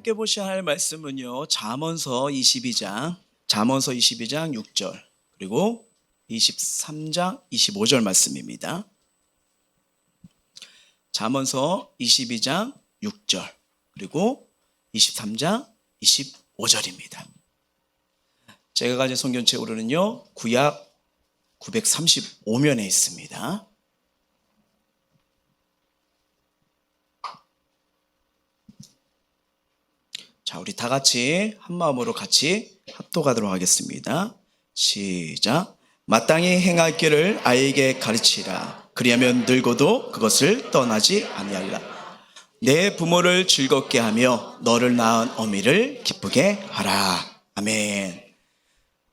함께 보셔야 할 말씀은요, 잠언서 22장 6절 그리고 23장 25절 말씀입니다. 잠언서 22장 6절 그리고 23장 25절입니다. 제가 가진 성경책으로는요, 구약 935면에 있습니다. 자, 우리 다 같이 한 마음으로 같이 합독하도록 하겠습니다. 시작. 마땅히 행할 길을 아이에게 가르치라. 그리하면 늙어도 그것을 떠나지 아니하리라. 내 부모를 즐겁게 하며 너를 낳은 어미를 기쁘게 하라. 아멘.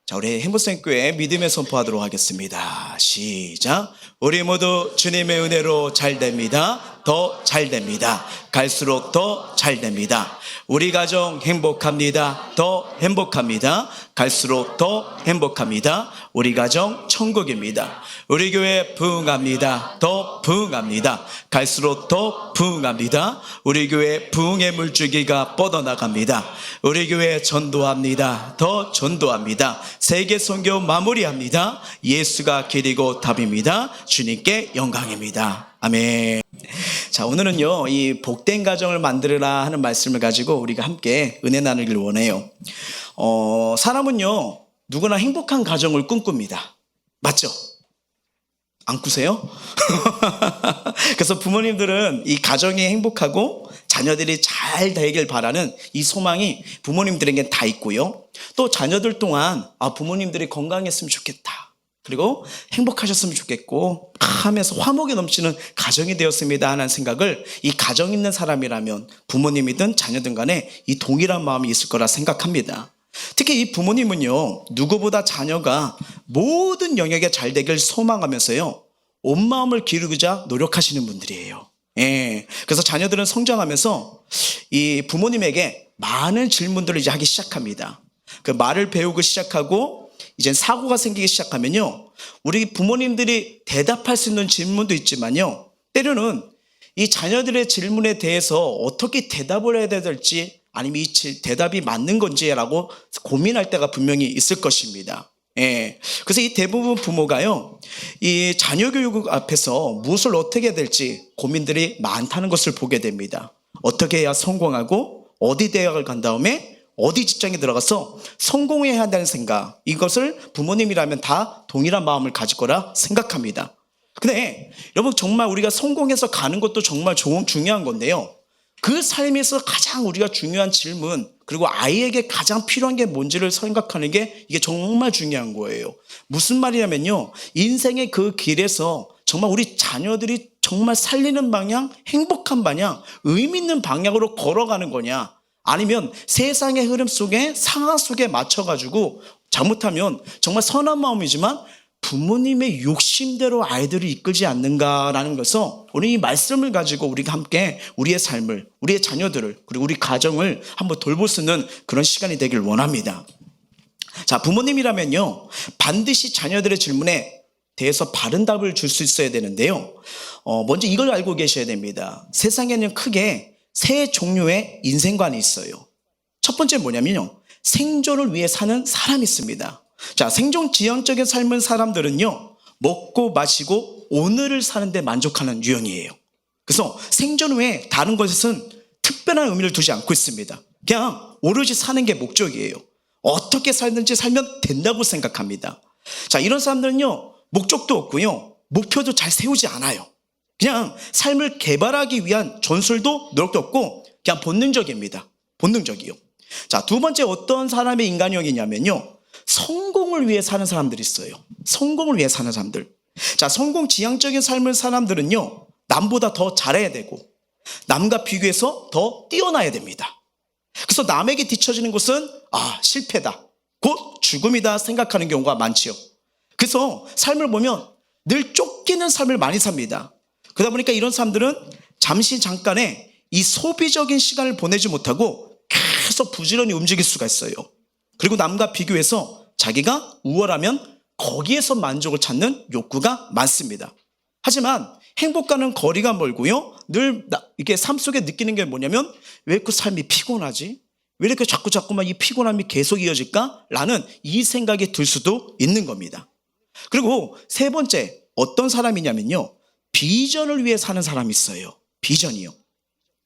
자, 우리 행복생교회 믿음의 선포하도록 하겠습니다. 시작. 우리 모두 주님의 은혜로 잘 됩니다. 더 잘 됩니다. 갈수록 더 잘 됩니다. 우리 가정 행복합니다. 더 행복합니다. 갈수록 더 행복합니다. 우리 가정 천국입니다. 우리 교회 부흥합니다. 더 부흥합니다. 갈수록 더 부흥합니다. 우리 교회 부흥의 물줄기가 뻗어나갑니다. 우리 교회 전도합니다. 더 전도합니다. 세계 선교 마무리합니다. 예수가 길이고 답입니다. 주님께 영광입니다. 아멘. 자, 오늘은요, 이 복된 가정을 만들어라 하는 말씀을 가지고 우리가 함께 은혜 나누길 원해요. 사람은요, 누구나 행복한 가정을 꿈꿉니다. 맞죠? 안 꾸세요? 그래서 부모님들은 이 가정이 행복하고 자녀들이 잘 되길 바라는 이 소망이 부모님들에게 다 있고요. 또 자녀들 또한 부모님들이 건강했으면 좋겠다. 그리고 행복하셨으면 좋겠고 하면서 화목이 넘치는 가정이 되었습니다 하는 생각을, 이 가정 있는 사람이라면 부모님이든 자녀든 간에 이 동일한 마음이 있을 거라 생각합니다. 특히 이 부모님은요, 누구보다 자녀가 모든 영역에 잘 되길 소망하면서요, 온 마음을 기르고자 노력하시는 분들이에요. 예. 그래서 자녀들은 성장하면서 이 부모님에게 많은 질문들을 이제 하기 시작합니다. 그 말을 배우기 시작하고 이제 사고가 생기기 시작하면요, 우리 부모님들이 대답할 수 있는 질문도 있지만요, 때로는 이 자녀들의 질문에 대해서 어떻게 대답을 해야 될지, 아니면 이 대답이 맞는 건지라고 고민할 때가 분명히 있을 것입니다. 예. 그래서 이 대부분 부모가요, 이 자녀 교육 앞에서 무엇을 어떻게 해야 될지 고민들이 많다는 것을 보게 됩니다. 어떻게 해야 성공하고 어디 대학을 간 다음에 어디 직장에 들어가서 성공해야 한다는 생각, 이것을 부모님이라면 다 동일한 마음을 가질 거라 생각합니다. 근데 여러분, 정말 우리가 성공해서 가는 것도 정말 중요한 건데요, 그 삶에서 가장 우리가 중요한 질문, 그리고 아이에게 가장 필요한 게 뭔지를 생각하는 게 이게 정말 중요한 거예요. 무슨 말이냐면요, 인생의 그 길에서 정말 우리 자녀들이 정말 살리는 방향, 행복한 방향, 의미 있는 방향으로 걸어가는 거냐, 아니면 세상의 흐름 속에, 상황 속에 맞춰가지고 잘못하면 정말 선한 마음이지만 부모님의 욕심대로 아이들을 이끌지 않는가라는 것을, 오늘 이 말씀을 가지고 우리가 함께 우리의 삶을, 우리의 자녀들을, 그리고 우리 가정을 한번 돌볼 수 있는 그런 시간이 되길 원합니다. 자, 부모님이라면요, 반드시 자녀들의 질문에 대해서 바른 답을 줄 수 있어야 되는데요, 먼저 이걸 알고 계셔야 됩니다. 세상에는 크게 세 종류의 인생관이 있어요. 첫 번째 뭐냐면요, 생존을 위해 사는 사람이 있습니다. 자, 생존 지향적인 삶은 사람들은요, 먹고 마시고 오늘을 사는데 만족하는 유형이에요. 그래서 생존 외에 다른 것에는 특별한 의미를 두지 않고 있습니다. 그냥 오로지 사는 게 목적이에요. 어떻게 살든지 살면 된다고 생각합니다. 자, 이런 사람들은요, 목적도 없고요, 목표도 잘 세우지 않아요. 그냥 삶을 개발하기 위한 전술도 노력도 없고 그냥 본능적입니다. 본능적이요. 자, 두 번째 어떤 사람의 인간형이냐면요, 성공을 위해 사는 사람들이 있어요. 성공을 위해 사는 사람들. 자, 성공 지향적인 삶을 사람들은요, 남보다 더 잘해야 되고 남과 비교해서 더 뛰어나야 됩니다. 그래서 남에게 뒤처지는 것은 실패다, 곧 죽음이다 생각하는 경우가 많지요. 그래서 삶을 보면 늘 쫓기는 삶을 많이 삽니다. 그러다 보니까 이런 사람들은 잠깐의 이 소비적인 시간을 보내지 못하고 계속 부지런히 움직일 수가 있어요. 그리고 남과 비교해서 자기가 우월하면 거기에서 만족을 찾는 욕구가 많습니다. 하지만 행복과는 거리가 멀고요. 늘 이게 삶 속에 느끼는 게 뭐냐면 왜 그 삶이 피곤하지? 왜 이렇게 자꾸만 이 피곤함이 계속 이어질까? 라는 이 생각이 들 수도 있는 겁니다. 그리고 세 번째, 어떤 사람이냐면요. 비전을 위해 사는 사람이 있어요. 비전이요.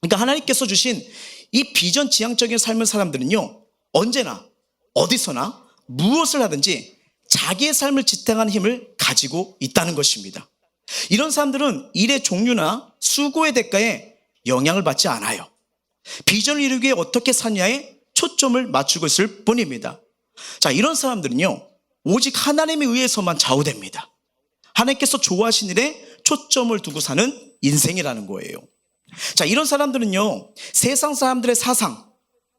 그러니까 하나님께서 주신 이 비전 지향적인 삶을 사람들은요. 언제나 어디서나 무엇을 하든지 자기의 삶을 지탱하는 힘을 가지고 있다는 것입니다. 이런 사람들은 일의 종류나 수고의 대가에 영향을 받지 않아요. 비전을 이루기 위해 어떻게 사냐에 초점을 맞추고 있을 뿐입니다. 자, 이런 사람들은요. 오직 하나님에 의해서만 좌우됩니다. 하나님께서 좋아하신 일에 초점을 두고 사는 인생이라는 거예요. 자, 이런 사람들은요. 세상 사람들의 사상,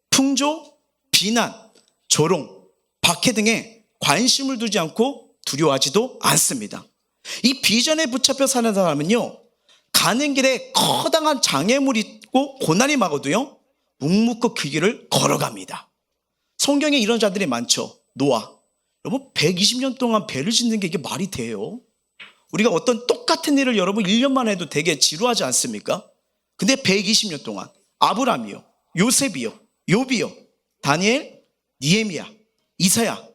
풍조, 비난, 조롱, 박해 등에 관심을 두지 않고 두려워하지도 않습니다. 이 비전에 붙잡혀 사는 사람은요. 가는 길에 커다란 장애물이 있고 고난이 막아도요. 묵묵히 그 길을 걸어갑니다. 성경에 이런 자들이 많죠. 노아. 여러분 120년 동안 배를 짓는 게 이게 말이 돼요? 우리가 어떤 똑같은 일을 여러분 1년만 해도 되게 지루하지 않습니까? 근데 120년 동안 아브라함이요, 요셉이요, 욥이요, 다니엘, 니에미야, 이사야,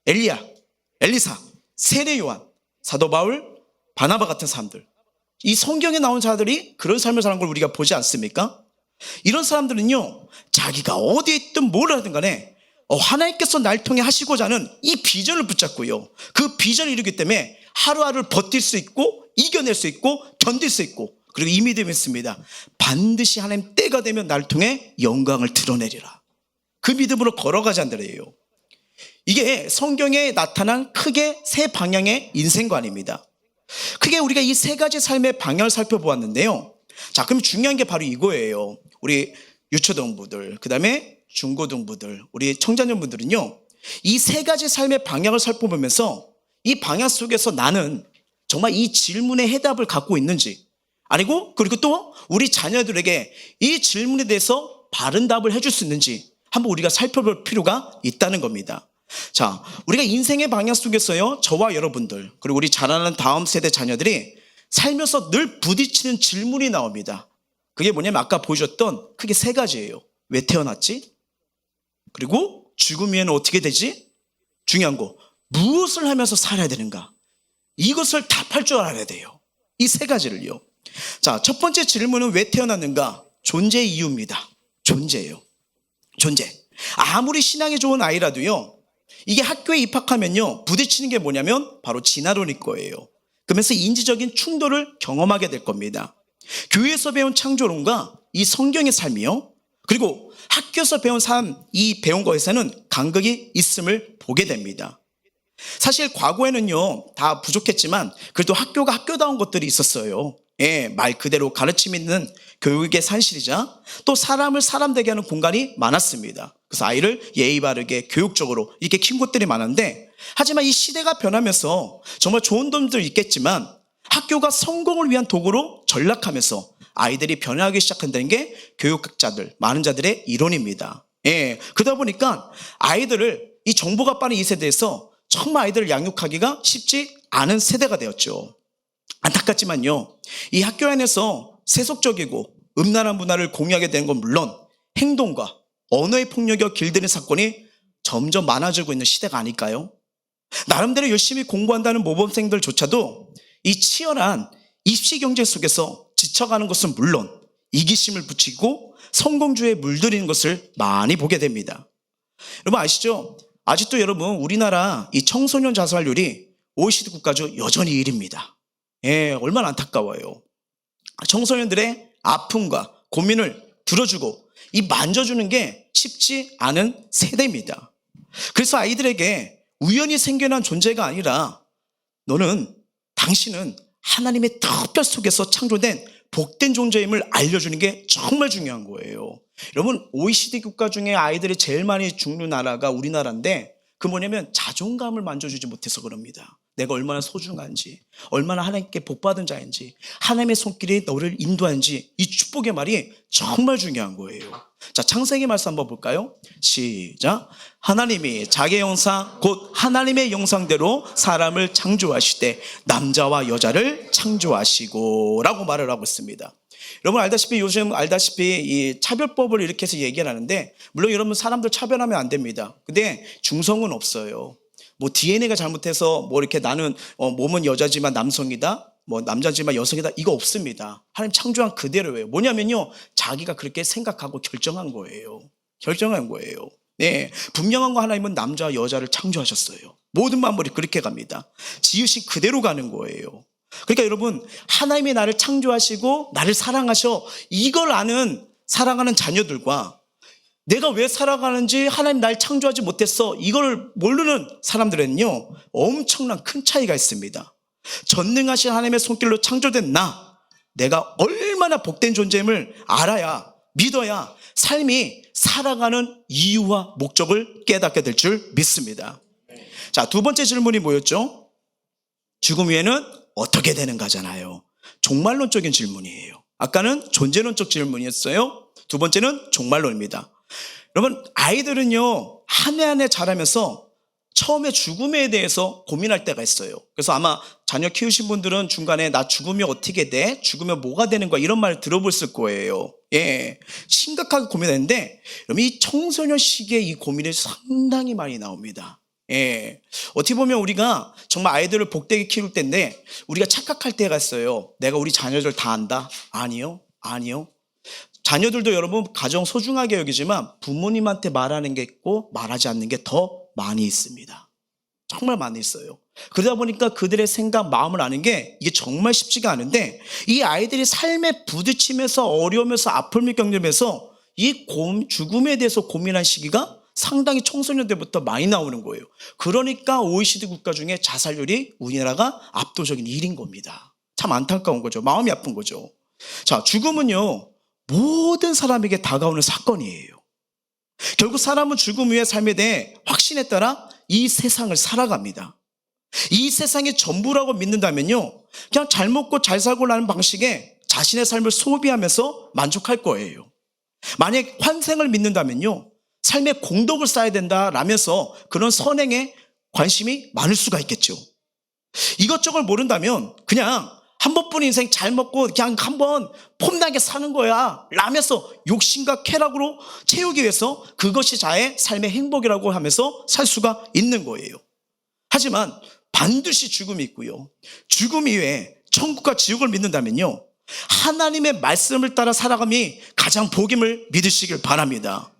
엘리야, 엘리사, 세례 요한, 사도 바울, 바나바 같은 사람들, 이 성경에 나온 자들이 그런 삶을 사는 걸 우리가 보지 않습니까? 이런 사람들은요, 자기가 어디에 있든 뭘 하든 간에 하나님께서 날 통해 하시고자 하는 이 비전을 붙잡고요, 그 비전을 이루기 때문에 하루하루를 버틸 수 있고 이겨낼 수 있고 견딜 수 있고, 그리고 이 믿음이 있습니다. 반드시 하나님 때가 되면 날 통해 영광을 드러내리라. 그 믿음으로 걸어가자는 데예요. 이게 성경에 나타난 크게 세 방향의 인생관입니다. 크게 우리가 이 세 가지 삶의 방향을 살펴보았는데요. 자, 그럼 중요한 게 바로 이거예요. 우리 유초등부들, 그 다음에 중고등부들, 우리 청자년분들은요, 이 세 가지 삶의 방향을 살펴보면서 이 방향 속에서 나는 정말 이 질문의 해답을 갖고 있는지, 그리고 또 우리 자녀들에게 이 질문에 대해서 바른 답을 해줄 수 있는지 한번 우리가 살펴볼 필요가 있다는 겁니다. 자, 우리가 인생의 방향 속에서요, 저와 여러분들, 그리고 우리 자라는 다음 세대 자녀들이 살면서 늘 부딪히는 질문이 나옵니다. 그게 뭐냐면 아까 보여줬던 크게 세 가지예요. 왜 태어났지? 그리고 죽음 후에는 어떻게 되지? 중요한 거, 무엇을 하면서 살아야 되는가? 이것을 답할 줄 알아야 돼요. 이 세 가지를요. 자, 첫 번째 질문은 왜 태어났는가? 존재의 이유입니다. 존재예요. 존재. 아무리 신앙이 좋은 아이라도요, 이게 학교에 입학하면요, 부딪히는 게 뭐냐면 바로 진화론일 거예요. 그러면서 인지적인 충돌을 경험하게 될 겁니다. 교회에서 배운 창조론과 이 성경의 삶이요, 그리고 학교에서 배운 삶, 이 배운 거에서는 간극이 있음을 보게 됩니다. 사실 과거에는요, 다 부족했지만 그래도 학교가 학교다운 것들이 있었어요. 예, 말 그대로 가르침 있는 교육의 산실이자 또 사람을 사람 되게 하는 공간이 많았습니다. 그래서 아이를 예의 바르게 교육적으로 이렇게 킨 곳들이 많은데, 하지만 이 시대가 변하면서 정말 좋은 점도 있겠지만 학교가 성공을 위한 도구로 전락하면서 아이들이 변화하기 시작한다는 게 교육학자들, 많은 자들의 이론입니다. 예, 그러다 보니까 아이들을, 이 정보가 빠른 이 세대에서 정말 아이들을 양육하기가 쉽지 않은 세대가 되었죠. 안타깝지만요, 이 학교 안에서 세속적이고 음란한 문화를 공유하게 되는 건 물론 행동과 언어의 폭력에 길드는 사건이 점점 많아지고 있는 시대가 아닐까요? 나름대로 열심히 공부한다는 모범생들조차도 이 치열한 입시 경쟁 속에서 지쳐가는 것은 물론 이기심을 붙이고 성공주의에 물들이는 것을 많이 보게 됩니다. 여러분 아시죠? 아직도 여러분 우리나라 이 청소년 자살률이 OECD 국가 중 여전히 1위입니다. 예, 얼마나 안타까워요. 청소년들의 아픔과 고민을 들어주고 이 만져주는 게 쉽지 않은 세대입니다. 그래서 아이들에게 우연히 생겨난 존재가 아니라 당신은 하나님의 특별 속에서 창조된 복된 존재임을 알려주는 게 정말 중요한 거예요. 여러분 OECD 국가 중에 아이들이 제일 많이 죽는 나라가 우리나라인데, 그 뭐냐면 자존감을 만져주지 못해서 그럽니다. 내가 얼마나 소중한지, 얼마나 하나님께 복받은 자인지, 하나님의 손길이 너를 인도하는지, 이 축복의 말이 정말 중요한 거예요. 자, 창세기 말씀 한번 볼까요? 시작. 하나님이 자기의 형상 곧 하나님의 형상대로 사람을 창조하시되 남자와 여자를 창조하시고 라고 말을 하고 있습니다. 여러분 요즘 이 차별법을 이렇게 해서 얘기를 하는데, 물론 여러분 사람들 차별하면 안 됩니다. 근데 중성은 없어요. 뭐 DNA가 잘못해서 뭐 이렇게 나는 몸은 여자지만 남성이다, 뭐 남자지만 여성이다, 이거 없습니다. 하나님 창조한 그대로예요. 뭐냐면요, 자기가 그렇게 생각하고 결정한 거예요. 네, 분명한 거, 하나님은 남자와 여자를 창조하셨어요. 모든 만물이 그렇게 갑니다. 지으신 그대로 가는 거예요. 그러니까 여러분, 하나님이 나를 창조하시고 나를 사랑하셔, 이걸 아는 사랑하는 자녀들과 내가 왜 살아가는지, 하나님 날 창조하지 못했어, 이걸 모르는 사람들은요, 엄청난 큰 차이가 있습니다. 전능하신 하나님의 손길로 창조된 내가 얼마나 복된 존재임을 알아야, 믿어야 삶이 살아가는 이유와 목적을 깨닫게 될 줄 믿습니다. 자, 두 번째 질문이 뭐였죠? 죽음 후에는 어떻게 되는가잖아요. 종말론적인 질문이에요. 아까는 존재론적 질문이었어요. 두 번째는 종말론입니다. 여러분, 아이들은요, 한 해 한 해 자라면서 처음에 죽음에 대해서 고민할 때가 있어요. 그래서 아마 자녀 키우신 분들은 중간에 나 죽으면 어떻게 돼? 죽으면 뭐가 되는 거야? 이런 말 들어보셨을 거예요. 예, 심각하게 고민하는데, 여러분, 이 청소년 시기에 이 고민이 상당히 많이 나옵니다. 예, 어떻게 보면 우리가 정말 아이들을 복되게 키울 때인데, 우리가 착각할 때가 있어요. 내가 우리 자녀들 다 안다? 아니요. 자녀들도 여러분 가정 소중하게 여기지만 부모님한테 말하는 게 있고 말하지 않는 게 더 많이 있습니다. 정말 많이 있어요. 그러다 보니까 그들의 생각, 마음을 아는 게 이게 정말 쉽지가 않은데, 이 아이들이 삶에 부딪히면서 어려우면서 아픔을 겪으면서 이 죽음에 대해서 고민한 시기가 상당히 청소년 때부터 많이 나오는 거예요. 그러니까 OECD 국가 중에 자살률이 우리나라가 압도적인 1인 겁니다. 참 안타까운 거죠. 마음이 아픈 거죠. 자, 죽음은요, 모든 사람에게 다가오는 사건이에요. 결국 사람은 죽음 후의 삶에 대해 확신에 따라 이 세상을 살아갑니다. 이 세상이 전부라고 믿는다면요, 그냥 잘 먹고 잘 살고라는 방식에 자신의 삶을 소비하면서 만족할 거예요. 만약 환생을 믿는다면요, 삶에 공덕을 쌓아야 된다라면서 그런 선행에 관심이 많을 수가 있겠죠. 이것저것 모른다면 그냥 한 번뿐인 인생 잘 먹고 그냥 한번 폼나게 사는 거야 라면서 욕심과 쾌락으로 채우기 위해서 그것이 자의 삶의 행복이라고 하면서 살 수가 있는 거예요. 하지만 반드시 죽음이 있고요, 죽음 이후에 천국과 지옥을 믿는다면요, 하나님의 말씀을 따라 살아감이 가장 복임을 믿으시길 바랍니다.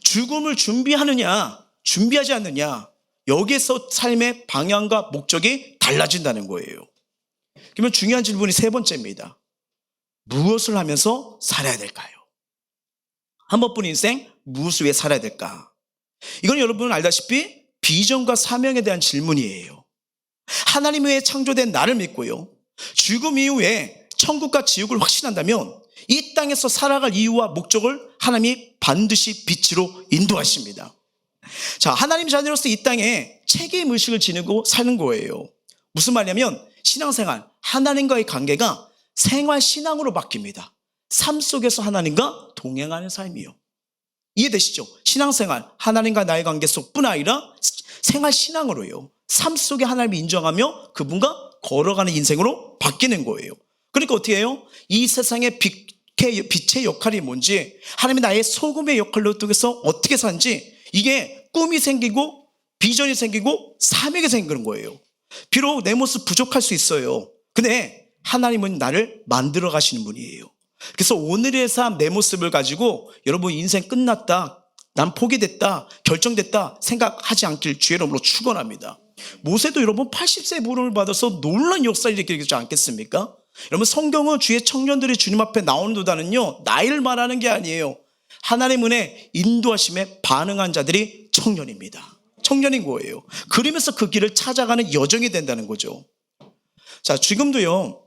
죽음을 준비하느냐 준비하지 않느냐, 여기에서 삶의 방향과 목적이 달라진다는 거예요. 그러면 중요한 질문이 세 번째입니다. 무엇을 하면서 살아야 될까요? 한 번뿐인 인생 무엇을 위해 살아야 될까? 이건 여러분 알다시피 비전과 사명에 대한 질문이에요. 하나님 외에 창조된 나를 믿고요, 죽음 이후에 천국과 지옥을 확신한다면 이 땅에서 살아갈 이유와 목적을 하나님이 반드시 빛으로 인도하십니다. 자, 하나님 자녀로서 이 땅에 책임의식을 지니고 사는 거예요. 무슨 말이냐면 신앙생활, 하나님과의 관계가 생활신앙으로 바뀝니다. 삶 속에서 하나님과 동행하는 삶이요. 이해되시죠? 신앙생활, 하나님과 나의 관계 속뿐 아니라 생활신앙으로요, 삶 속에 하나님을 인정하며 그분과 걸어가는 인생으로 바뀌는 거예요. 그러니까 어떻게 해요? 이 세상의 빛의 역할이 뭔지, 하나님이 나의 소금의 역할로 통해서 어떻게 사는지, 이게 꿈이 생기고 비전이 생기고 사명이 생기는 거예요. 비록 내 모습 부족할 수 있어요. 근데 하나님은 나를 만들어 가시는 분이에요. 그래서 오늘의 삶, 내 모습을 가지고 여러분 인생 끝났다, 난 포기됐다, 결정됐다 생각하지 않길 주의 이름으로 축원합니다. 모세도 여러분 80세 부름을 받아서 놀라운 역사를 일으키지 않겠습니까? 여러분, 성경은 주의 청년들이 주님 앞에 나오는도다는요, 나이를 말하는 게 아니에요. 하나님 은혜 인도하심에 반응한 자들이 청년입니다. 청년인 거예요. 그러면서 그 길을 찾아가는 여정이 된다는 거죠. 자, 지금도요,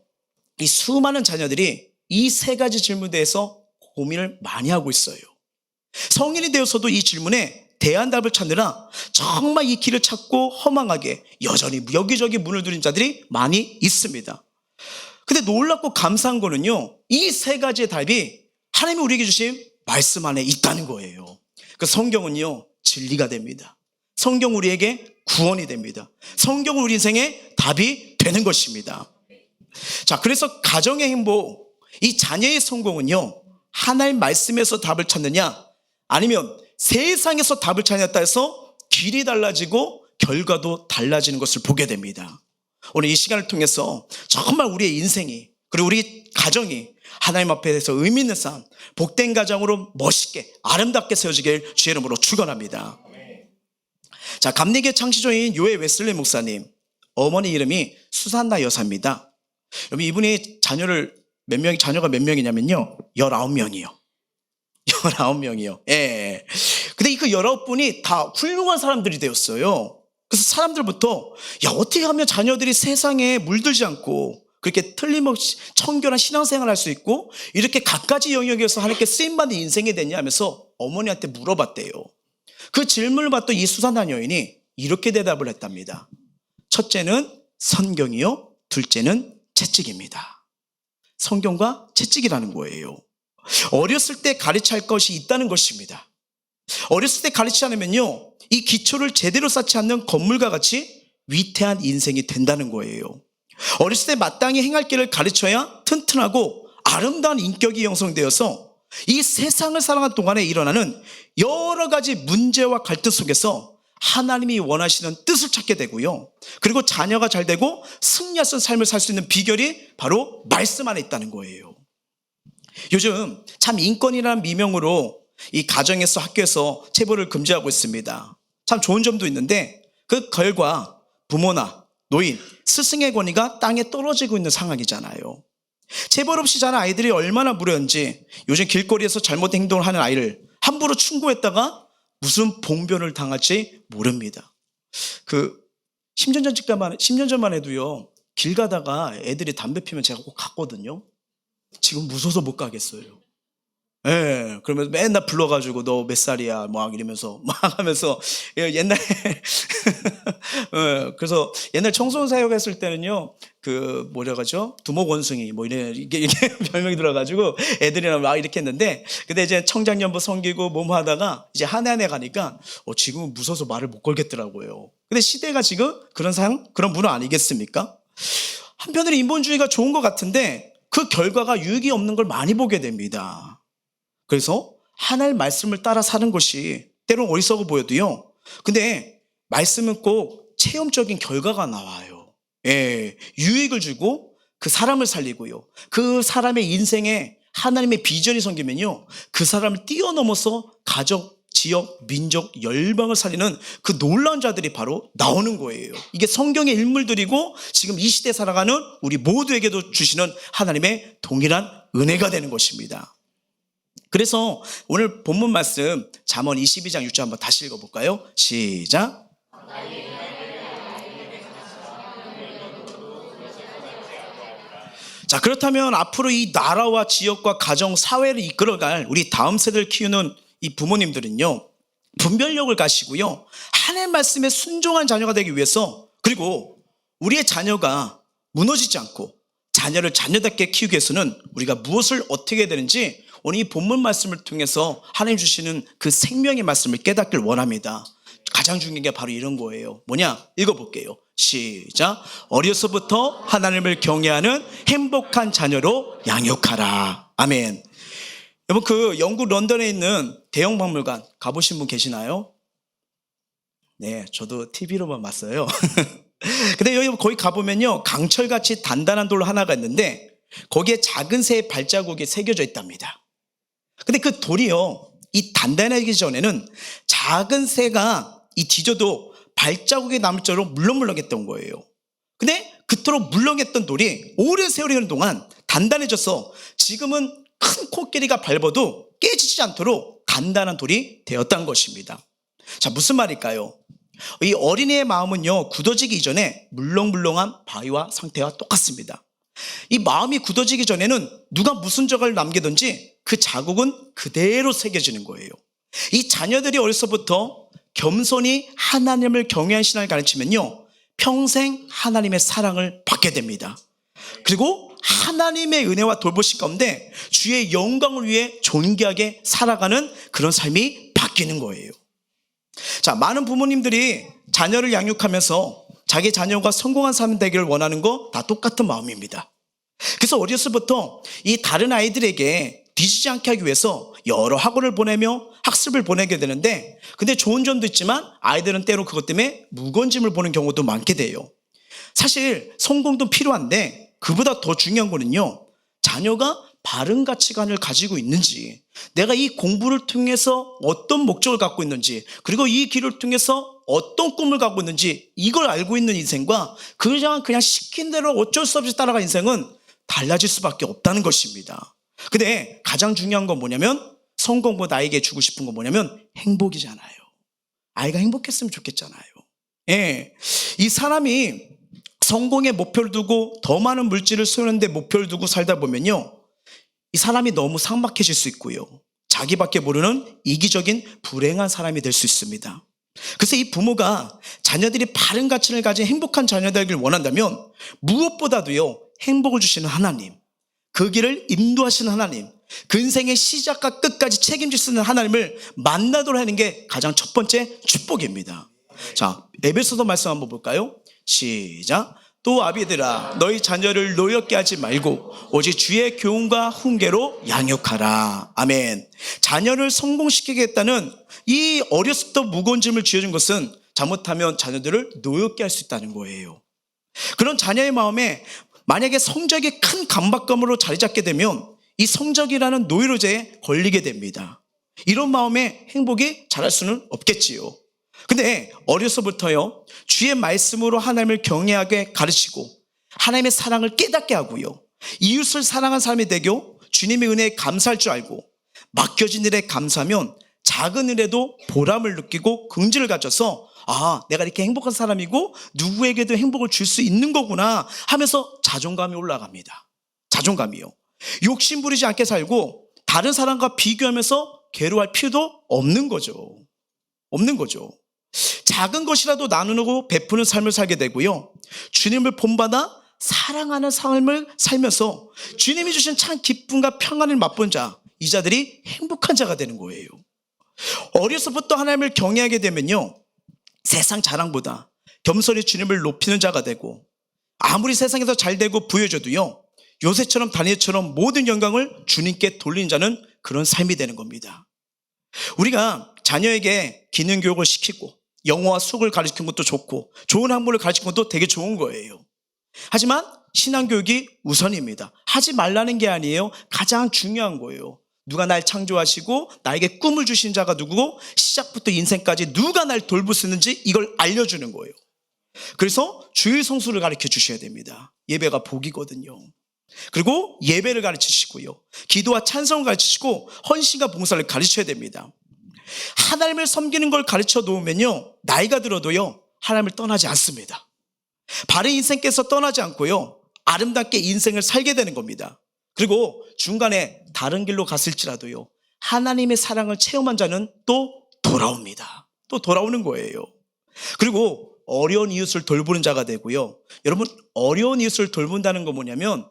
이 수많은 자녀들이 이 세 가지 질문에 대해서 고민을 많이 하고 있어요. 성인이 되어서도 이 질문에 대안답을 찾느라 정말 이 길을 찾고 허망하게 여전히 여기저기 문을 두린 자들이 많이 있습니다. 근데 놀랍고 감사한 거는요, 이 세 가지의 답이 하나님이 우리에게 주신 말씀 안에 있다는 거예요. 그 성경은요, 진리가 됩니다. 성경 우리에게 구원이 됩니다. 성경은 우리 인생의 답이 되는 것입니다. 자, 그래서 가정의 행복, 이 자녀의 성공은요, 하나님 말씀에서 답을 찾느냐 아니면 세상에서 답을 찾느냐에 따라서 길이 달라지고 결과도 달라지는 것을 보게 됩니다. 오늘 이 시간을 통해서 정말 우리의 인생이, 그리고 우리 가정이 하나님 앞에서 의미 있는 삶, 복된 가정으로 멋있게 아름답게 세워지길 주의 이름으로 축원합니다. 자, 감리교 창시조인 요엘 웨슬리 목사님, 어머니 이름이 수산나 여사입니다. 여러분, 이분이 자녀가 몇 명이냐면요, 19명이요. 19명이요. 예. 근데 그 19분이 다 훌륭한 사람들이 되었어요. 그래서 사람들부터, 야, 어떻게 하면 자녀들이 세상에 물들지 않고 그렇게 틀림없이 청결한 신앙생활을 할 수 있고 이렇게 갖가지 영역에서 하나님께 쓰임받는 인생이 됐냐 하면서 어머니한테 물어봤대요. 그 질문을 받던 이 수산나 여인이 이렇게 대답을 했답니다. 첫째는 성경이요, 둘째는 채찍입니다. 성경과 채찍이라는 거예요. 어렸을 때 가르쳐야 할 것이 있다는 것입니다. 어렸을 때 가르치지 않으면요, 이 기초를 제대로 쌓지 않는 건물과 같이 위태한 인생이 된다는 거예요. 어렸을 때 마땅히 행할 길을 가르쳐야 튼튼하고 아름다운 인격이 형성되어서 이 세상을 살아가는 동안에 일어나는 여러 가지 문제와 갈등 속에서 하나님이 원하시는 뜻을 찾게 되고요, 그리고 자녀가 잘 되고 승리할 삶을 살 수 있는 비결이 바로 말씀 안에 있다는 거예요. 요즘 참 인권이라는 미명으로 이 가정에서 학교에서 체벌을 금지하고 있습니다. 참 좋은 점도 있는데 그 결과 부모나 노인, 스승의 권위가 땅에 떨어지고 있는 상황이잖아요. 체벌 없이 자란 아이들이 얼마나 무료한지 요즘 길거리에서 잘못된 행동을 하는 아이를 함부로 충고했다가 무슨 봉변을 당할지 모릅니다. 10년 전만 해도요, 길 가다가 애들이 담배 피면 제가 꼭 갔거든요. 지금 무서워서 못 가겠어요. 예, 그러면서 맨날 불러가지고 너 몇 살이야 막 이러면서 막 하면서 옛날에 그래서 옛날 청소년 사역했을 때는요, 그 뭐라 하죠, 두목 원숭이 뭐 이게 별명이 들어가지고 애들이랑 막 이렇게 했는데, 근데 이제 청장년부 섬기고 몸 하다가 이제 한 해 가니까 지금은 무서워서 말을 못 걸겠더라고요. 근데 시대가 지금 그런 문화 아니겠습니까? 한편으로 인본주의가 좋은 것 같은데 그 결과가 유익이 없는 걸 많이 보게 됩니다. 그래서 하나님의 말씀을 따라 사는 것이 때로는 어리석어 보여도요, 근데 말씀은 꼭 체험적인 결과가 나와요. 예, 유익을 주고 그 사람을 살리고요, 그 사람의 인생에 하나님의 비전이 생기면요, 그 사람을 뛰어넘어서 가족, 지역, 민족, 열방을 살리는 그 놀라운 자들이 바로 나오는 거예요. 이게 성경의 인물들이고 지금 이 시대에 살아가는 우리 모두에게도 주시는 하나님의 동일한 은혜가 되는 것입니다. 그래서 오늘 본문 말씀 잠언 22장 6절 한번 다시 읽어볼까요? 시작. 자, 그렇다면 앞으로 이 나라와 지역과 가정, 사회를 이끌어갈 우리 다음 세대를 키우는 이 부모님들은요, 분별력을 가지고요, 하나님의 말씀에 순종한 자녀가 되기 위해서, 그리고 우리의 자녀가 무너지지 않고 자녀를 자녀답게 키우기 위해서는 우리가 무엇을 어떻게 해야 되는지 오늘 이 본문 말씀을 통해서 하나님 주시는 그 생명의 말씀을 깨닫길 원합니다. 가장 중요한 게 바로 이런 거예요. 뭐냐? 읽어볼게요. 시작. 어려서부터 하나님을 경외하는 행복한 자녀로 양육하라. 아멘. 여러분, 그 영국 런던에 있는 대형 박물관 가보신 분 계시나요? 네, 저도 TV로만 봤어요. 근데 여기 거기 가보면요, 강철같이 단단한 돌 하나가 있는데 거기에 작은 새의 발자국이 새겨져 있답니다. 근데 그 돌이요, 이 단단하기 전에는 작은 새가 이 뒤져도 발자국이 남을 정도로 물렁물렁했던 거예요. 근데 그토록 물렁했던 돌이 오랜 세월이 흐르는 동안 단단해져서 지금은 큰 코끼리가 밟아도 깨지지 않도록 단단한 돌이 되었다는 것입니다. 자, 무슨 말일까요? 이 어린이의 마음은요, 굳어지기 이전에 물렁물렁한 바위와 상태와 똑같습니다. 이 마음이 굳어지기 전에는 누가 무슨 자국을 남기든지 그 자국은 그대로 새겨지는 거예요. 이 자녀들이 어려서부터 겸손히 하나님을 경외하는 신앙을 가르치면요, 평생 하나님의 사랑을 받게 됩니다. 그리고 하나님의 은혜와 돌보심 가운데 주의 영광을 위해 존귀하게 살아가는 그런 삶이 바뀌는 거예요. 자, 많은 부모님들이 자녀를 양육하면서 자기 자녀가 성공한 삶 되기를 원하는 거 다 똑같은 마음입니다. 그래서 어렸을 때부터 이 다른 아이들에게 뒤지지 않게 하기 위해서 여러 학원을 보내며 학습을 보내게 되는데, 근데 좋은 점도 있지만 아이들은 때로 그것 때문에 무거운 짐을 보는 경우도 많게 돼요. 사실 성공도 필요한데 그보다 더 중요한 거는요, 자녀가 바른 가치관을 가지고 있는지, 내가 이 공부를 통해서 어떤 목적을 갖고 있는지, 그리고 이 길을 통해서 어떤 꿈을 갖고 있는지, 이걸 알고 있는 인생과 그냥 시킨 대로 어쩔 수 없이 따라간 인생은 달라질 수밖에 없다는 것입니다. 근데 가장 중요한 건 뭐냐면, 성공보다 아이에게 주고 싶은 건 뭐냐면 행복이잖아요. 아이가 행복했으면 좋겠잖아요. 예, 이 사람이 성공의 목표를 두고 더 많은 물질을 소유하는 데 목표를 두고 살다 보면요, 이 사람이 너무 삭막해질 수 있고요, 자기밖에 모르는 이기적인 불행한 사람이 될 수 있습니다. 그래서 이 부모가 자녀들이 바른 가치를 가진 행복한 자녀되기를 원한다면 무엇보다도요, 행복을 주시는 하나님, 그 길을 인도하시는 하나님, 그 인생의 시작과 끝까지 책임질 수 있는 하나님을 만나도록 하는 게 가장 첫 번째 축복입니다. 자, 에베소서 말씀 한번 볼까요? 시작. 또 아비들아, 너희 자녀를 노엽게 하지 말고 오직 주의 교훈과 훈계로 양육하라. 아멘. 자녀를 성공시키겠다는 이 어렸을 때 무거운 짐을 쥐어준 것은 잘못하면 자녀들을 노엽게 할 수 있다는 거예요. 그런 자녀의 마음에 만약에 성적이 큰 강박감으로 자리 잡게 되면 이 성적이라는 노이로제에 걸리게 됩니다. 이런 마음에 행복이 자랄 수는 없겠지요. 근데 어려서부터요, 주의 말씀으로 하나님을 경외하게 가르치고 하나님의 사랑을 깨닫게 하고요, 이웃을 사랑하는 삶이 되고 주님의 은혜에 감사할 줄 알고 맡겨진 일에 감사하면 작은 일에도 보람을 느끼고 긍지를 가져서, 아, 내가 이렇게 행복한 사람이고 누구에게도 행복을 줄 수 있는 거구나 하면서 자존감이 올라갑니다. 자존감이요. 욕심 부리지 않게 살고 다른 사람과 비교하면서 괴로워할 필요도 없는 거죠. 없는 거죠. 작은 것이라도 나누고 베푸는 삶을 살게 되고요, 주님을 본받아 사랑하는 삶을 살면서 주님이 주신 참 기쁨과 평안을 맛본 자, 이 자들이 행복한 자가 되는 거예요. 어려서부터 하나님을 경외하게 되면요, 세상 자랑보다 겸손히 주님을 높이는 자가 되고, 아무리 세상에서 잘되고 부여져도요, 요새처럼 다니엘처럼 모든 영광을 주님께 돌리는 자는 그런 삶이 되는 겁니다. 우리가 자녀에게 기능 교육을 시키고 영어와 수학을 가르치는 것도 좋고 좋은 학문을 가르치는 것도 되게 좋은 거예요. 하지만 신앙교육이 우선입니다. 하지 말라는 게 아니에요. 가장 중요한 거예요. 누가 날 창조하시고 나에게 꿈을 주신 자가 누구고 시작부터 인생까지 누가 날 돌볼 수 있는지 이걸 알려주는 거예요. 그래서 주일 성수를 가르쳐 주셔야 됩니다. 예배가 복이거든요. 그리고 예배를 가르치시고요, 기도와 찬송을 가르치시고 헌신과 봉사를 가르쳐야 됩니다. 하나님을 섬기는 걸 가르쳐 놓으면요, 나이가 들어도요 하나님을 떠나지 않습니다. 바른 인생께서 떠나지 않고요, 아름답게 인생을 살게 되는 겁니다. 그리고 중간에 다른 길로 갔을지라도요, 하나님의 사랑을 체험한 자는 또 돌아옵니다. 또 돌아오는 거예요. 그리고 어려운 이웃을 돌보는 자가 되고요, 여러분, 어려운 이웃을 돌본다는 건 뭐냐면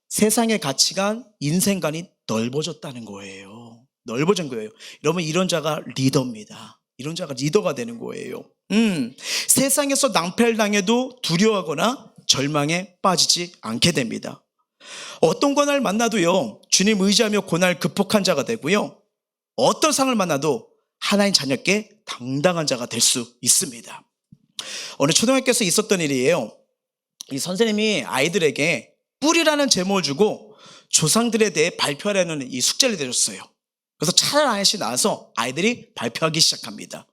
세상의 가치관, 인생관이 넓어졌다는 거예요. 넓어진 거예요. 여러분, 이런 자가 리더입니다. 이런 자가 리더가 되는 거예요. 세상에서 낭패를 당해도 두려워하거나 절망에 빠지지 않게 됩니다. 어떤 고난을 만나도요, 주님 의지하며 고난을 극복한 자가 되고요, 어떤 상을 만나도 하나님 자녀께 당당한 자가 될 수 있습니다. 어느 초등학교에서 있었던 일이에요. 이 선생님이 아이들에게 뿌리라는 제목을 주고 조상들에 대해 발표하라는 이 숙제를 내줬어요. 그래서 차를 하나씩 나와서 아이들이 발표하기 시작합니다.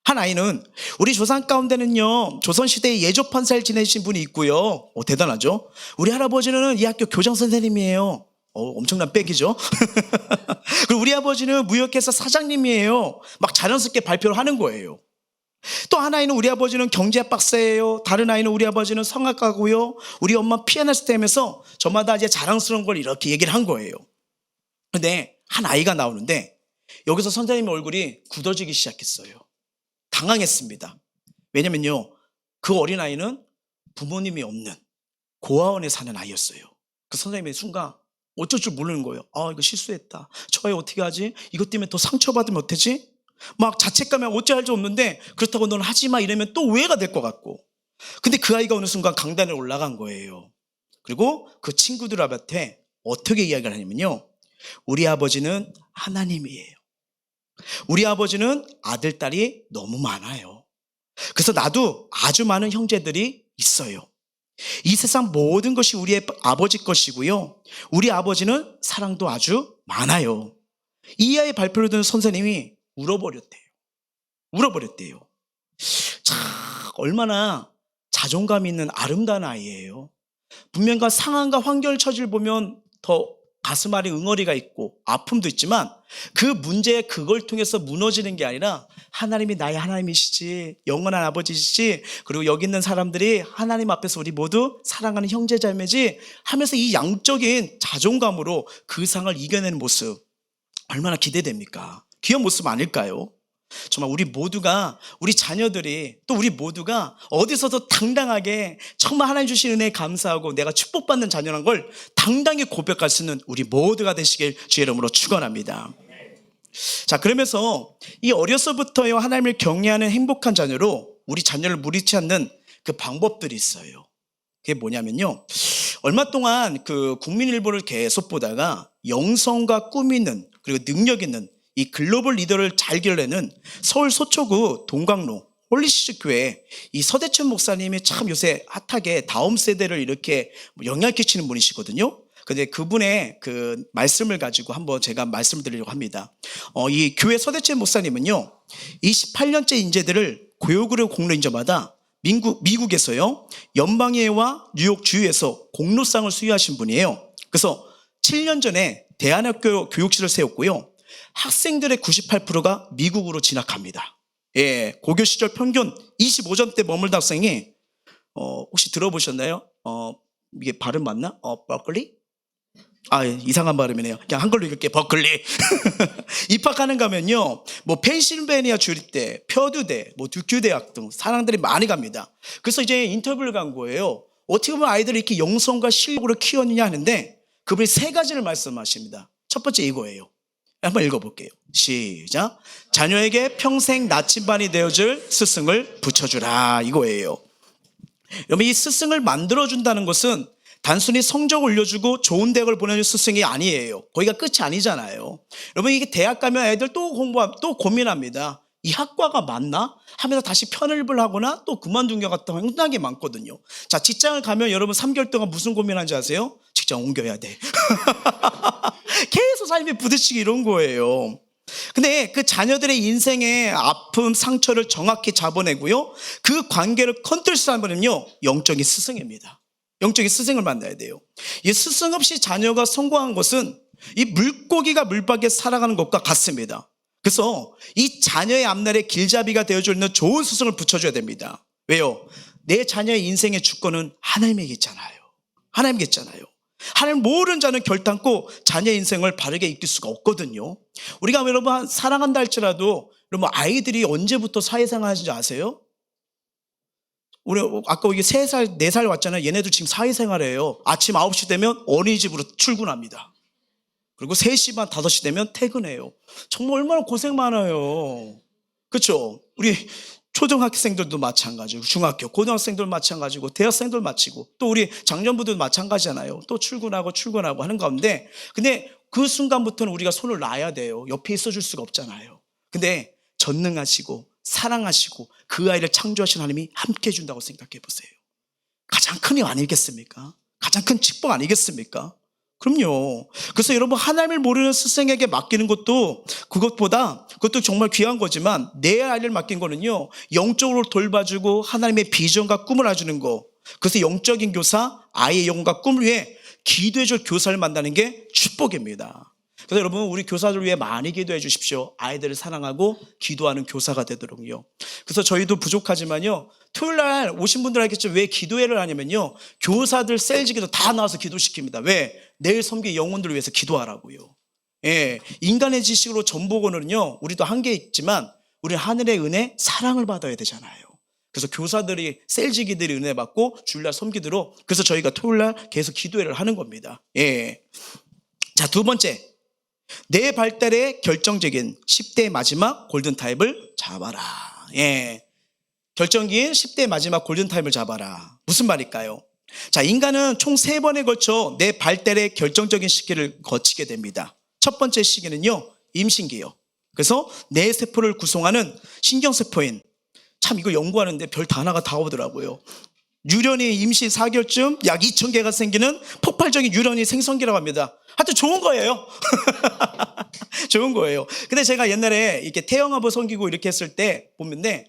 한 아이는 우리 조상 가운데는요, 조선시대에 예조판사를 지내신 분이 있고요, 대단하죠. 우리 할아버지는 이 학교 교장 선생님이에요. 엄청난 빽이죠. 그리고 우리 아버지는 무역회사 사장님이에요. 막 자연스럽게 발표를 하는 거예요. 또 한 아이는 우리 아버지는 경제학 박사예요. 다른 아이는 우리 아버지는 성악가고요, 우리 엄마 피아니스트 하면서 저마다 이제 자랑스러운 걸 이렇게 얘기를 한 거예요. 근데 한 아이가 나오는데 여기서 선생님의 얼굴이 굳어지기 시작했어요. 당황했습니다. 왜냐면요, 그 어린아이는 부모님이 없는 고아원에 사는 아이였어요. 그 선생님이 순간 어쩔 줄 모르는 거예요. 아, 이거 실수했다. 저 아이 어떻게 하지? 이것 때문에 더 상처받으면 어떡하지? 막 자책감에 어찌할 수 없는데, 그렇다고 너는 하지 마 이러면 또 오해가 될 것 같고. 근데 그 아이가 어느 순간 강단에 올라간 거예요. 그리고 그 친구들한테 어떻게 이야기를 하냐면요, 우리 아버지는 하나님이에요. 우리 아버지는 아들, 딸이 너무 많아요. 그래서 나도 아주 많은 형제들이 있어요. 이 세상 모든 것이 우리 아버지 것이고요, 우리 아버지는 사랑도 아주 많아요. 이 아이의 발표를 듣는 선생님이 울어버렸대요. 울어버렸대요. 참 얼마나 자존감 있는 아름다운 아이예요. 분명히 상황과 환경 처지를 보면 더 가슴 아래 응어리가 있고 아픔도 있지만, 그 문제, 그걸 통해서 무너지는 게 아니라 하나님이 나의 하나님이시지, 영원한 아버지시지, 그리고 여기 있는 사람들이 하나님 앞에서 우리 모두 사랑하는 형제자매지 하면서 이 양적인 자존감으로 그 상을 이겨내는 모습, 얼마나 기대됩니까? 귀한 모습 아닐까요? 정말 우리 모두가, 우리 자녀들이, 또 우리 모두가 어디서도 당당하게 정말 하나님 주신 은혜에 감사하고 내가 축복받는 자녀란 걸 당당히 고백할 수 있는 우리 모두가 되시길 주의 이름으로 축원합니다. 자, 그러면서 이 어려서부터요 하나님을 경외하는 행복한 자녀로 우리 자녀를 무리치 않는 그 방법들이 있어요. 그게 뭐냐면요, 얼마 동안 그 국민일보를 계속 보다가 영성과 꿈 있는, 그리고 능력 있는 이 글로벌 리더를 잘 기르려는 서울 서초구 동강로 홀리시스 교회 이 서대천 목사님이 참 요새 핫하게 다음 세대를 이렇게 영향을 끼치는 분이시거든요. 근데 그분의 그 말씀을 가지고 한번 제가 말씀을 드리려고 합니다. 이 교회 서대천 목사님은요, 28년째 인재들을 교육으로 공로 인정받아 미국에서요 연방의회와 뉴욕 주유에서 공로상을 수여하신 분이에요. 그래서 7년 전에 대안학교 교육실을 세웠고요, 학생들의 98%가 미국으로 진학합니다. 예, 고교 시절 평균 25점대 머물던 학생이 혹시 들어보셨나요? 이게 발음 맞나? 버클리? 아, 예, 이상한 발음이네요. 그냥 한글로 읽을게요. 버클리. 입학하는 가면요, 뭐 펜실베니아 주립대, 펴두대, 뭐 듀큐 대학 등 사람들이 많이 갑니다. 그래서 이제 인터뷰를 간 거예요. 어떻게 보면 아이들을 이렇게 영성과 실력으로 키웠느냐 하는데, 그분이 세 가지를 말씀하십니다. 첫 번째 이거예요. 한번 읽어볼게요. 시작. 자녀에게 평생 나침반이 되어줄 스승을 붙여주라, 이거예요. 여러분, 이 스승을 만들어준다는 것은 단순히 성적 올려주고 좋은 대학을 보내는 스승이 아니에요. 거기가 끝이 아니잖아요. 여러분, 이게 대학 가면 애들 또 또 고민합니다. 이 학과가 맞나? 하면서 다시 편입을 하거나 또 그만둔 것 같은 경우가 상당히 많거든요. 자, 직장을 가면 여러분 3개월 동안 무슨 고민하는지 아세요? 직장 옮겨야 돼. 계속 삶이 부딪히기 이런 거예요. 근데 그 자녀들의 인생의 아픔, 상처를 정확히 잡아내고요, 그 관계를 컨트롤하는 분은요, 영적인 스승입니다. 영적인 스승을 만나야 돼요. 이 스승 없이 자녀가 성공한 것은 이 물고기가 물밖에 살아가는 것과 같습니다. 그래서 이 자녀의 앞날의 길잡이가 되어주는 좋은 스승을 붙여줘야 됩니다. 왜요? 내 자녀의 인생의 주권은 하나님에게 있잖아요. 하나님에게 있잖아요. 하나님 모르는 자는 결단코 자녀의 인생을 바르게 이끌 수가 없거든요. 우리가 여러분 사랑한다 할지라도 여러분 아이들이 언제부터 사회생활 하는지 아세요? 우리 아까 여기 3살, 4살 왔잖아요. 얘네들 지금 사회생활해요. 아침 9시 되면 어린이집으로 출근합니다. 그리고 3시 반, 5시 되면 퇴근해요. 정말 얼마나 고생 많아요. 그렇죠? 우리 초등학생들도 마찬가지고, 중학교, 고등학생들 마찬가지고, 대학생들 마치고, 또 우리 장년부들도 마찬가지잖아요. 또 출근하고 하는 가운데, 근데 그 순간부터는 우리가 손을 놔야 돼요. 옆에 있어줄 수가 없잖아요. 근데 전능하시고 사랑하시고 그 아이를 창조하신 하나님이 함께 해준다고 생각해 보세요. 가장 큰 힘 아니겠습니까? 가장 큰 축복 아니겠습니까? 그럼요. 그래서 여러분, 하나님을 모르는 스승에게 맡기는 것도 그것도 정말 귀한 거지만, 내 아이를 맡긴 거는요, 영적으로 돌봐주고 하나님의 비전과 꿈을 알아주는 거. 그래서 영적인 교사, 아이의 영혼과 꿈을 위해 기도해줄 교사를 만나는 게 축복입니다. 그래서 여러분, 우리 교사들 위해 많이 기도해 주십시오. 아이들을 사랑하고 기도하는 교사가 되도록요. 그래서 저희도 부족하지만요, 토요일 날 오신 분들 알겠죠? 왜 기도회를 하냐면요, 교사들 셀지기도 다 나와서 기도시킵니다. 왜? 내일 섬길 영혼들을 위해서 기도하라고요. 예, 인간의 지식으로 전보고는요, 우리도 한계 있지만 우리 하늘의 은혜, 사랑을 받아야 되잖아요. 그래서 교사들이, 셀지기들이 은혜 받고 주일날 섬기도록, 그래서 저희가 토요일날 계속 기도회를 하는 겁니다. 예. 자, 두 번째, 내 발달의 결정적인 10대 마지막 골든타임을 잡아라. 예. 결정기인 10대 마지막 골든타임을 잡아라. 무슨 말일까요? 자, 인간은 총 3번에 걸쳐 내 발달의 결정적인 시기를 거치게 됩니다. 첫 번째 시기는요, 임신기요. 그래서 뇌 세포를 구성하는 신경세포인, 참 이거 연구하는데 별 단어가 다 오더라고요. 유련이 임신 4개월쯤 약 2,000개가 생기는 폭발적인 유련이 생성기라고 합니다. 하여튼 좋은 거예요. 좋은 거예요. 근데 제가 옛날에 이렇게 태영아부 섬기고 이렇게 했을 때 보면데,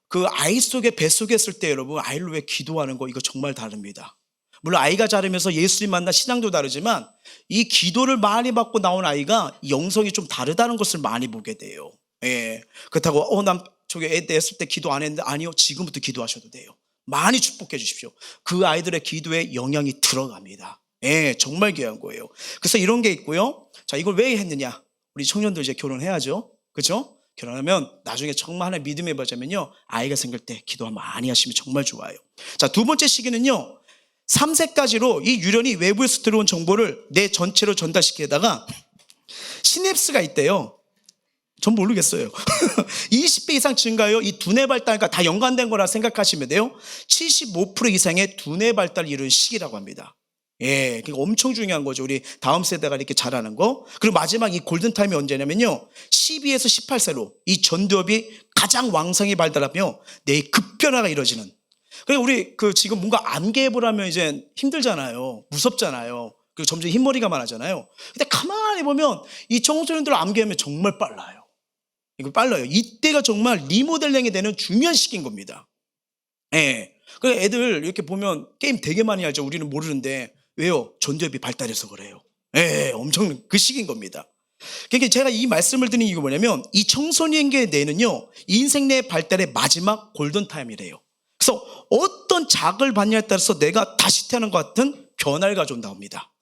그 아이 속에, 뱃속에 있을 때 여러분, 아이를 위해 기도하는 거 이거 정말 다릅니다. 물론 아이가 자라면서 예수님 만나 신앙도 다르지만 이 기도를 많이 받고 나온 아이가 영성이 좀 다르다는 것을 많이 보게 돼요. 예. 그렇다고 난 저기 애 냈을 때 기도 안 했는데, 아니요, 지금부터 기도하셔도 돼요. 많이 축복해 주십시오. 그 아이들의 기도에 영향이 들어갑니다. 예, 정말 귀한 거예요. 그래서 이런 게 있고요. 자, 이걸 왜 했느냐? 우리 청년들 이제 결혼해야죠. 그렇죠? 결혼하면 나중에 정말 하나 믿음에 보자면요, 아이가 생길 때 기도 많이 하시면 정말 좋아요. 자, 두 번째 시기는요, 3세까지로 이 유련이 외부에서 들어온 정보를 뇌 전체로 전달시키다가 시냅스가 있대요. 전 모르겠어요. 20배 이상 증가요. 이 두뇌 발달과 다 연관된 거라 생각하시면 돼요. 75% 이상의 두뇌 발달을 이룬 시기라고 합니다. 예, 그러니까 엄청 중요한 거죠. 우리 다음 세대가 이렇게 잘하는 거. 그리고 마지막 이 골든타임이 언제냐면요, 12에서 18세로 이 전두엽이 가장 왕성히 발달하며 뇌의 급변화가 이루어지는. 그러니까 우리 지금 뭔가 암기해보라 하면 이제 힘들잖아요. 무섭잖아요. 그리고 점점 흰머리가 많아잖아요. 근데 가만히 보면 이 청소년들 암기하면 정말 빨라요. 이거 빨라요. 이때가 정말 리모델링이 되는 중요한 시기인 겁니다. 예. 그래서 애들 이렇게 보면 게임 되게 많이 하죠. 우리는 모르는데. 왜요? 전두엽이 발달해서 그래요. 예, 엄청 그 시기인 겁니다. 그러니까 제가 이 말씀을 드린 이유가 뭐냐면, 이 청소년기의 뇌는요, 인생 내 발달의 마지막 골든타임이래요. 그래서 어떤 자극을 받냐에 따라서 내가 다시 태어난 것 같은 변화를 가져온다 합니다.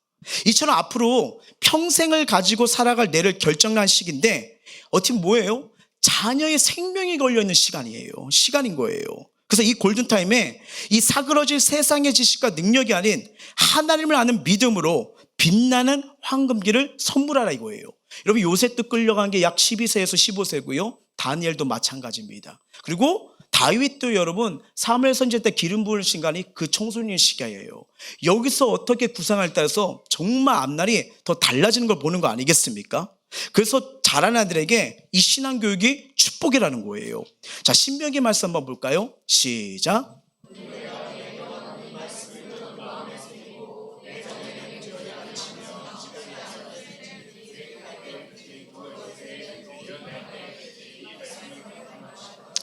이처럼 앞으로 평생을 가지고 살아갈 뇌를 결정한 시기인데, 어떻게 뭐예요? 자녀의 생명이 걸려있는 시간인 거예요. 그래서 이 골든타임에 이 사그러질 세상의 지식과 능력이 아닌 하나님을 아는 믿음으로 빛나는 황금기를 선물하라 이거예요. 여러분, 요셉도 끌려간 게 약 12세에서 15세고요. 다니엘도 마찬가지입니다. 그리고 다윗도 여러분, 사무엘 선지자 때 기름 부을 시간이 그 청소년 시기예요. 여기서 어떻게 구상할 따라서 정말 앞날이 더 달라지는 걸 보는 거 아니겠습니까? 그래서 자라는 아들에게 이 신앙교육이 축복이라는 거예요. 자, 신명기 말씀 한번 볼까요? 시작.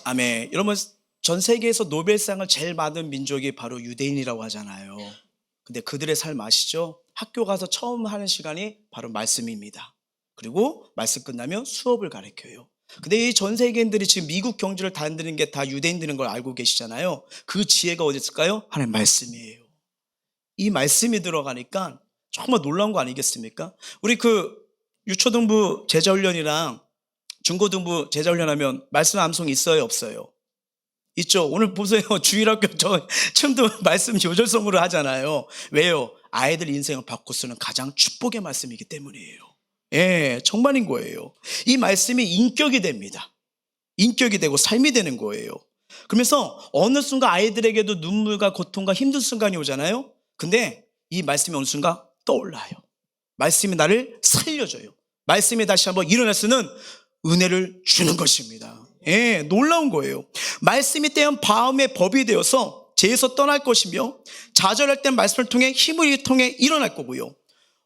아멘. 여러분, 전 세계에서 노벨상을 제일 받은 민족이 바로 유대인이라고 하잖아요. 근데 그들의 삶 아시죠? 학교 가서 처음 하는 시간이 바로 말씀입니다. 그리고 말씀 끝나면 수업을 가르쳐요. 근데 이 전 세계인들이 지금 미국 경주를 다니는 게 다 유대인들인 걸 알고 계시잖아요. 그 지혜가 어디 있을까요? 하나님 말씀이에요. 이 말씀이 들어가니까 정말 놀라운 거 아니겠습니까? 우리 유초등부 제자훈련이랑 중고등부 제자훈련하면 말씀 암송 있어요, 없어요? 있죠. 오늘 보세요. 주일학교 춤도 말씀 요절성으로 하잖아요. 왜요? 아이들 인생을 바꿔 쓰는 가장 축복의 말씀이기 때문이에요. 예, 정말인 거예요. 이 말씀이 인격이 됩니다. 인격이 되고 삶이 되는 거예요. 그러면서 어느 순간 아이들에게도 눈물과 고통과 힘든 순간이 오잖아요. 근데 이 말씀이 어느 순간 떠올라요. 말씀이 나를 살려줘요. 말씀이 다시 한번 일어날 수 있는 은혜를 주는 것입니다. 예, 놀라운 거예요. 말씀이 떼은 마음의 법이 되어서 죄에서 떠날 것이며, 좌절할 때 말씀을 통해 힘을 통해 일어날 거고요.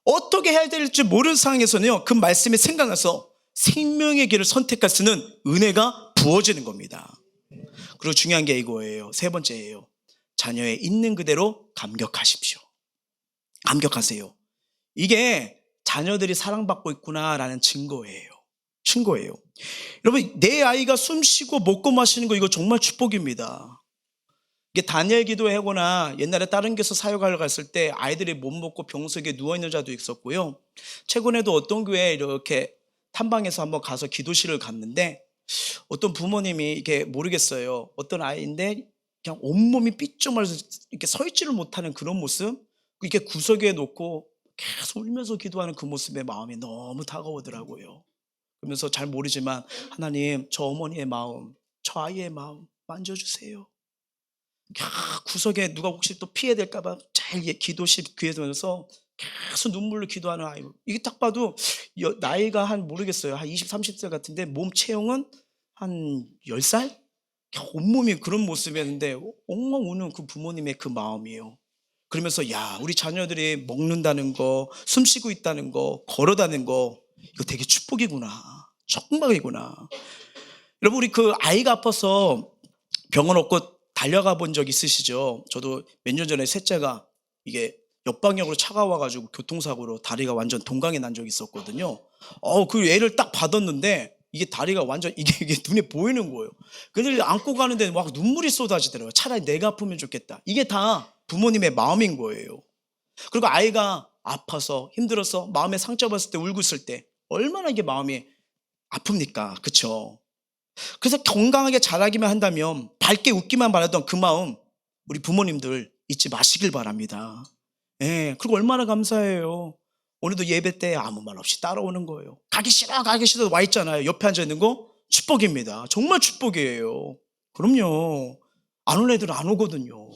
어떻게 해야 될지 모르는 상황에서는요, 그 말씀이 생각나서 생명의 길을 선택할 수 있는 은혜가 부어지는 겁니다. 그리고 중요한 게 이거예요. 세 번째예요. 자녀의 있는 그대로 감격하십시오. 감격하세요. 이게 자녀들이 사랑받고 있구나라는 증거예요. 여러분, 내 아이가 숨 쉬고 먹고 마시는 거, 이거 정말 축복입니다. 이게 다니엘 기도하거나 옛날에 다른 교회에서 사역하러 갔을 때 아이들이 못 먹고 병석에 누워있는 자도 있었고요. 최근에도 어떤 교회에 이렇게 탐방해서 한번 가서 기도실을 갔는데, 어떤 부모님이 이게 모르겠어요. 어떤 아이인데 그냥 온몸이 삐쩍 말라서 이렇게 서 있지를 못하는 그런 모습, 이렇게 구석에 놓고 계속 울면서 기도하는 그 모습에 마음이 너무 다가오더라고요. 그러면서 잘 모르지만 하나님, 저 어머니의 마음, 저 아이의 마음 만져주세요. 구석에 누가 혹시 또 피해될까 봐 잘 기도실 귀에 들어서 계속 눈물로 기도하는 아이. 이게 딱 봐도 나이가 한 모르겠어요. 한 20, 30살 같은데 몸 체형은 한 10살? 온몸이 그런 모습이었는데 엉엉 우는 그 부모님의 그 마음이에요. 그러면서 야, 우리 자녀들이 먹는다는 거, 숨 쉬고 있다는 거, 걸어 다니는 거, 이거 되게 축복이구나. 천국이구나. 여러분, 우리 그 아이가 아파서 병원 없고 달려가 본 적 있으시죠? 저도 몇 년 전에 셋째가 이게 옆방향으로 차가 와가지고 교통사고로 다리가 완전 동강에 난 적이 있었거든요. 그 애를 딱 받았는데 이게 다리가 완전 이게 눈에 보이는 거예요. 그들 안고 가는데 막 눈물이 쏟아지더라고요. 차라리 내가 아프면 좋겠다. 이게 다 부모님의 마음인 거예요. 그리고 아이가 아파서 힘들어서 마음에 상처받았을 때 울고 있을 때 얼마나 이게 마음이 아픕니까? 그렇죠? 그래서 건강하게 자라기만 한다면 밝게 웃기만 바라던 그 마음 우리 부모님들 잊지 마시길 바랍니다. 예, 그리고 얼마나 감사해요. 오늘도 예배 때 아무 말 없이 따라오는 거예요. 가기 싫어 가기 싫어 와 있잖아요. 옆에 앉아 있는 거 축복입니다. 정말 축복이에요. 그럼요. 안 올 애들은 안 오거든요.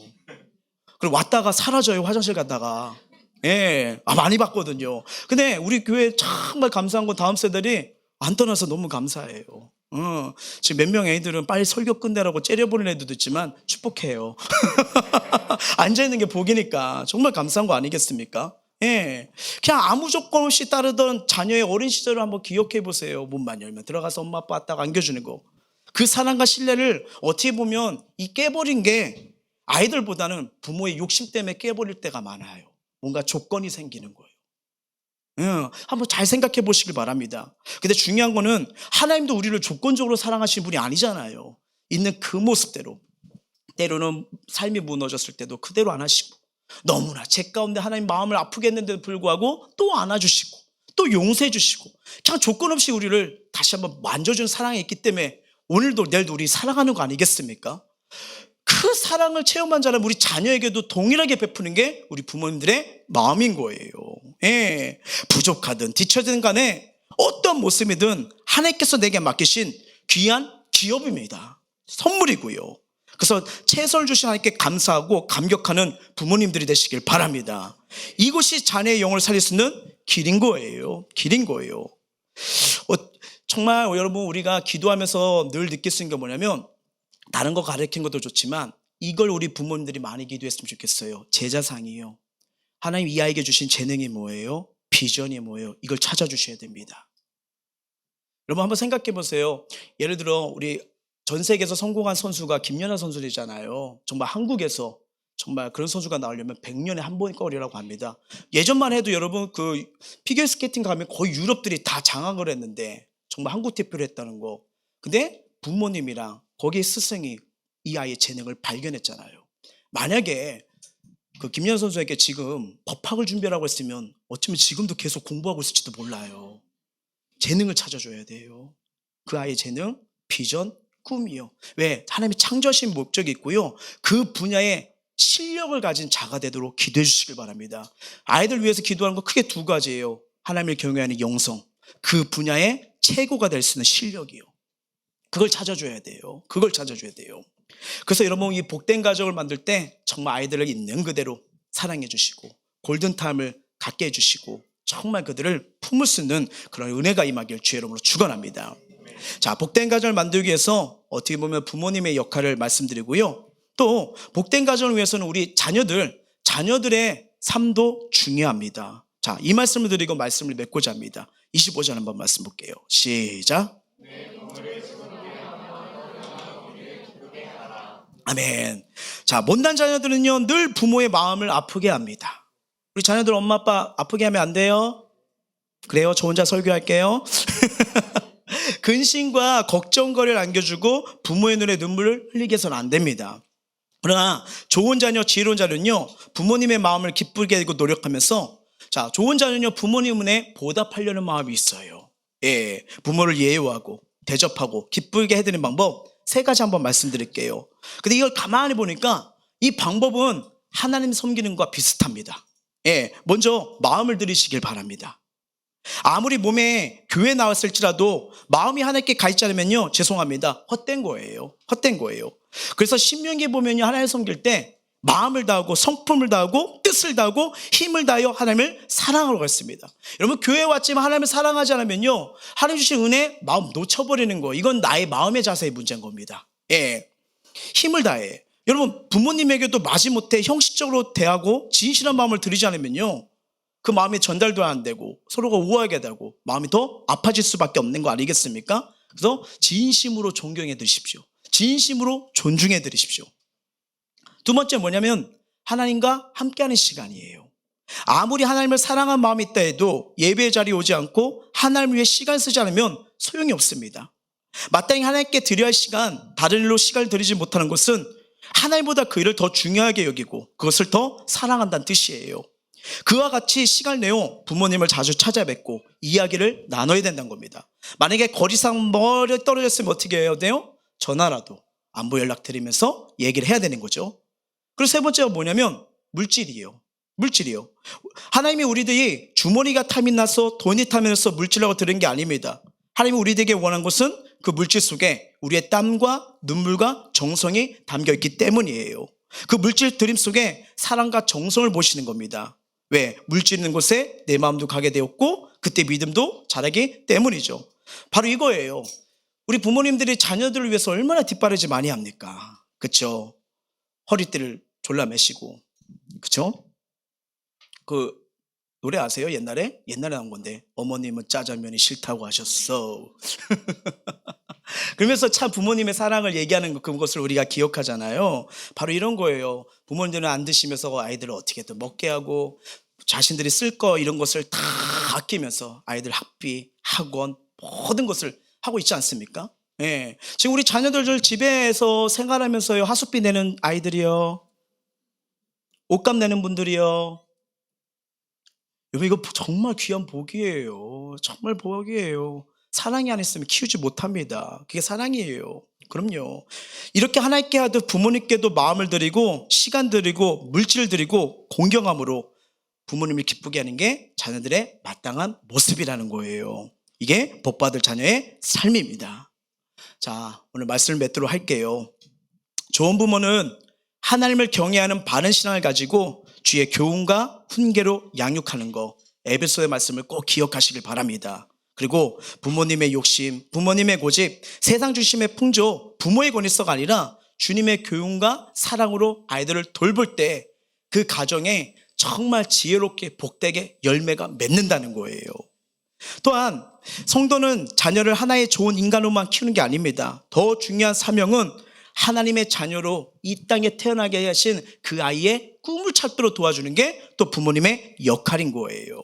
그리고 왔다가 사라져요. 화장실 갔다가. 예, 많이 봤거든요. 근데 우리 교회 정말 감사한 건 다음 세대들이 안 떠나서 너무 감사해요. 지금 몇 명 애들은 빨리 설교 끝내라고 째려보는 애들도 있지만 축복해요. 앉아있는 게 복이니까 정말 감사한 거 아니겠습니까? 예, 그냥 아무 조건 없이 따르던 자녀의 어린 시절을 한번 기억해 보세요. 문만 열면 들어가서 엄마 아빠 딱 안겨주는 거. 그 사랑과 신뢰를 어떻게 보면 이 깨버린 게 아이들보다는 부모의 욕심 때문에 깨버릴 때가 많아요. 뭔가 조건이 생기는 거예요. 한번 잘 생각해 보시길 바랍니다. 근데 중요한 거는 하나님도 우리를 조건적으로 사랑하시는 분이 아니잖아요. 있는 그 모습대로. 때로는 삶이 무너졌을 때도 그대로 안아주시고, 너무나 제 가운데 하나님 마음을 아프게 했는데도 불구하고 또 안아주시고 또 용서해 주시고 그냥 조건 없이 우리를 다시 한번 만져준 사랑이 있기 때문에 오늘도 내일도 우리 사랑하는 거 아니겠습니까? 그 사랑을 체험한 자는 우리 자녀에게도 동일하게 베푸는 게 우리 부모님들의 마음인 거예요. 예, 부족하든 뒤처지든 간에 어떤 모습이든 하나님께서 내게 맡기신 귀한 기업입니다. 선물이고요. 그래서 최선을 주신 하나님께 감사하고 감격하는 부모님들이 되시길 바랍니다. 이것이 자녀의 영을 살릴 수 있는 길인 거예요. 길인 거예요. 정말 여러분, 우리가 기도하면서 늘 느낄 수 있는 게 뭐냐면, 다른 거 가르치는 것도 좋지만 이걸 우리 부모님들이 많이 기도했으면 좋겠어요. 제자상이요. 하나님 이 아이에게 주신 재능이 뭐예요? 비전이 뭐예요? 이걸 찾아주셔야 됩니다. 여러분 한번 생각해 보세요. 예를 들어 우리 전 세계에서 성공한 선수가 김연아 선수이잖아요. 정말 한국에서 정말 그런 선수가 나오려면 100년에 한 번거리라고 합니다. 예전만 해도 여러분 그 피겨스케이팅 가면 거의 유럽들이 다 장악을 했는데 정말 한국 대표를 했다는 거. 근데 부모님이랑 거기에 스승이 이 아이의 재능을 발견했잖아요. 만약에 그 김연아 선수에게 지금 법학을 준비하라고 했으면 어쩌면 지금도 계속 공부하고 있을지도 몰라요. 재능을 찾아줘야 돼요. 그 아이의 재능, 비전, 꿈이요. 왜? 하나님이 창조하신 목적이 있고요. 그 분야에 실력을 가진 자가 되도록 기도해 주시길 바랍니다. 아이들 위해서 기도하는 거 크게 두 가지예요. 하나님을 경외하는 영성, 그 분야의 최고가 될 수 있는 실력이요. 그걸 찾아줘야 돼요. 그걸 찾아줘야 돼요. 그래서 여러분 이 복된 가정을 만들 때 정말 아이들을 있는 그대로 사랑해 주시고 골든타임을 갖게 해주시고 정말 그들을 품을 수 있는 그런 은혜가 임하길 주의 이름으로 축원합니다. 자, 복된 가정을 만들기 위해서 어떻게 보면 부모님의 역할을 말씀드리고요. 또 복된 가정을 위해서는 우리 자녀들의 삶도 중요합니다. 자, 이 말씀을 드리고 말씀을 맺고자 합니다. 25절 한번 말씀 볼게요. 시작. 아멘. 자, 못난 자녀들은요 늘 부모의 마음을 아프게 합니다. 우리 자녀들 엄마 아빠 아프게 하면 안 돼요? 그래요? 저 혼자 설교할게요. 근심과 걱정거리를 안겨주고 부모의 눈에 눈물을 흘리게 해서는 안 됩니다. 그러나 좋은 자녀, 지혜로운 자녀는요 부모님의 마음을 기쁘게 하고 노력하면서, 자, 좋은 자녀는요 부모님 은혜 보답하려는 마음이 있어요. 예, 부모를 예우하고 대접하고 기쁘게 해드리는 방법 3가지 한번 말씀드릴게요. 근데 이걸 가만히 보니까 이 방법은 하나님 섬기는 것과 비슷합니다. 예, 먼저 마음을 들이시길 바랍니다. 아무리 몸에 교회 나왔을지라도 마음이 하나님께 가 있지 않으면요, 죄송합니다, 헛된 거예요. 헛된 거예요. 그래서 신명기에 보면요, 하나님 섬길 때 마음을 다하고 성품을 다하고 뜻을 다하고 힘을 다하여 하나님을 사랑하라고 했습니다. 여러분, 교회에 왔지만 하나님을 사랑하지 않으면요, 하나님 주신 은혜 마음 놓쳐버리는 거, 이건 나의 마음의 자세의 문제인 겁니다. 예, 힘을 다해. 여러분, 부모님에게도 마지못해 형식적으로 대하고 진실한 마음을 들이지 않으면요, 그 마음이 전달도 안 되고 서로가 우아하게 되고 마음이 더 아파질 수밖에 없는 거 아니겠습니까? 그래서 진심으로 존경해 드십시오. 진심으로 존중해 드리십시오. 2번째 뭐냐면 하나님과 함께하는 시간이에요. 아무리 하나님을 사랑한 마음이 있다 해도 예배의 자리에 오지 않고 하나님을 위해 시간 쓰지 않으면 소용이 없습니다. 마땅히 하나님께 드려야 할 시간, 다른 일로 시간을 들이지 못하는 것은 하나님보다 그 일을 더 중요하게 여기고 그것을 더 사랑한다는 뜻이에요. 그와 같이 시간을 내어 부모님을 자주 찾아뵙고 이야기를 나눠야 된다는 겁니다. 만약에 거리상 멀리 떨어졌으면 어떻게 해야 돼요? 전화라도 안부 연락 드리면서 얘기를 해야 되는 거죠. 그리고 3번째가 뭐냐면 물질이에요. 물질이요. 하나님이 우리들이 주머니가 탐이 나서 돈이 탐이 나서 물질이라고 들은 게 아닙니다. 하나님이 우리들에게 원한 것은 그 물질 속에 우리의 땀과 눈물과 정성이 담겨있기 때문이에요. 그 물질 드림 속에 사랑과 정성을 보시는 겁니다. 왜? 물질 있는 곳에 내 마음도 가게 되었고 그때 믿음도 자라기 때문이죠. 바로 이거예요. 우리 부모님들이 자녀들을 위해서 얼마나 뒷바라지 많이 합니까? 그렇죠? 허리띠를 졸라매시고, 그렇죠? 그 노래 아세요? 옛날에 나온 건데, 어머님은 짜장면이 싫다고 하셨어. 그러면서 참 부모님의 사랑을 얘기하는 그것을 우리가 기억하잖아요. 바로 이런 거예요. 부모님들은 안 드시면서 아이들을 어떻게든 먹게 하고 자신들이 쓸 거 이런 것을 다 아끼면서 아이들 학비, 학원 모든 것을 하고 있지 않습니까? 예. 지금 우리 자녀들 집에서 생활하면서요, 하숙비 내는 아이들이요, 옷값 내는 분들이요. 여러분, 이거 정말 귀한 복이에요. 정말 복이에요. 사랑이 안 있으면 키우지 못합니다. 그게 사랑이에요. 그럼요. 이렇게 하나님께 하듯 부모님께도 마음을 드리고 시간 드리고 물질 드리고 공경함으로 부모님을 기쁘게 하는 게 자녀들의 마땅한 모습이라는 거예요. 이게 복받을 자녀의 삶입니다. 자, 오늘 말씀을 맺도록 할게요. 좋은 부모는 하나님을 경외하는 바른 신앙을 가지고 주의 교훈과 훈계로 양육하는 거, 에베소의 말씀을 꼭 기억하시길 바랍니다. 그리고 부모님의 욕심, 부모님의 고집, 세상 중심의 풍조, 부모의 권위서가 아니라 주님의 교훈과 사랑으로 아이들을 돌볼 때 그 가정에 정말 지혜롭게 복되게 열매가 맺는다는 거예요. 또한 성도는 자녀를 하나의 좋은 인간으로만 키우는 게 아닙니다. 더 중요한 사명은 하나님의 자녀로 이 땅에 태어나게 하신 그 아이의 꿈을 찾도록 도와주는 게 또 부모님의 역할인 거예요.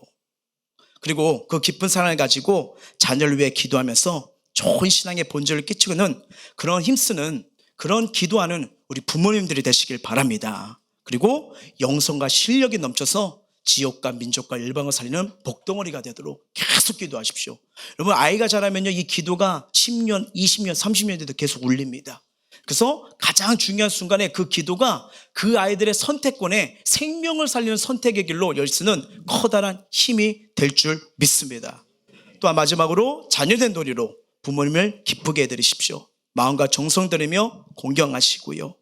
그리고 그 깊은 사랑을 가지고 자녀를 위해 기도하면서 좋은 신앙의 본질을 끼치고는 그런 힘쓰는, 그런 기도하는 우리 부모님들이 되시길 바랍니다. 그리고 영성과 실력이 넘쳐서 지역과 민족과 일방을 살리는 복덩어리가 되도록 계속 기도하십시오. 여러분, 아이가 자라면요, 이 기도가 10년, 20년, 30년 돼도 계속 울립니다. 그래서 가장 중요한 순간에 그 기도가 그 아이들의 선택권에 생명을 살리는 선택의 길로 열쓰는 커다란 힘이 될 줄 믿습니다. 또한 마지막으로 자녀된 도리로 부모님을 기쁘게 해드리십시오. 마음과 정성 들이며 공경하시고요.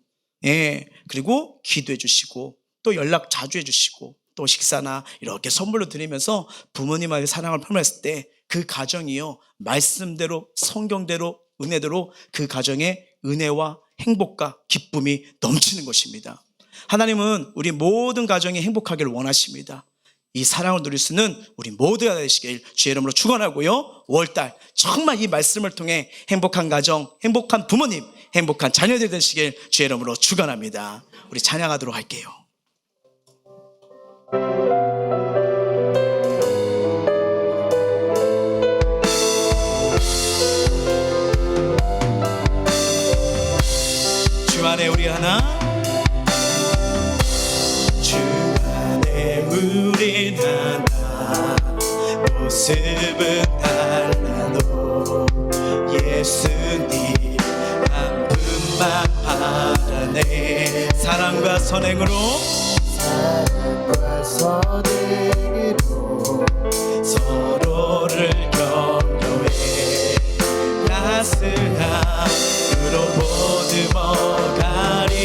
예, 그리고 기도해 주시고 또 연락 자주 해 주시고 또 식사나 이렇게 선물로 드리면서 부모님의 사랑을 표현했을 때 그 가정이요, 말씀대로 성경대로 은혜대로 그 가정에 은혜와 행복과 기쁨이 넘치는 것입니다. 하나님은 우리 모든 가정이 행복하기를 원하십니다. 이 사랑을 누릴 수 있는 우리 모두가 되시길 주의 이름으로 축원하고요, 5월달 정말 이 말씀을 통해 행복한 가정, 행복한 부모님, 행복한 자녀들 되시길 주의 이름으로 축원합니다. 우리 찬양하도록 할게요. 주 안에 우리 하나, 주 안에 우리 하나, 모습은 달라도 했으니 한분만 바라네. 사랑과 선행으로 서로를 격려해 따스함으로 보듬어가리.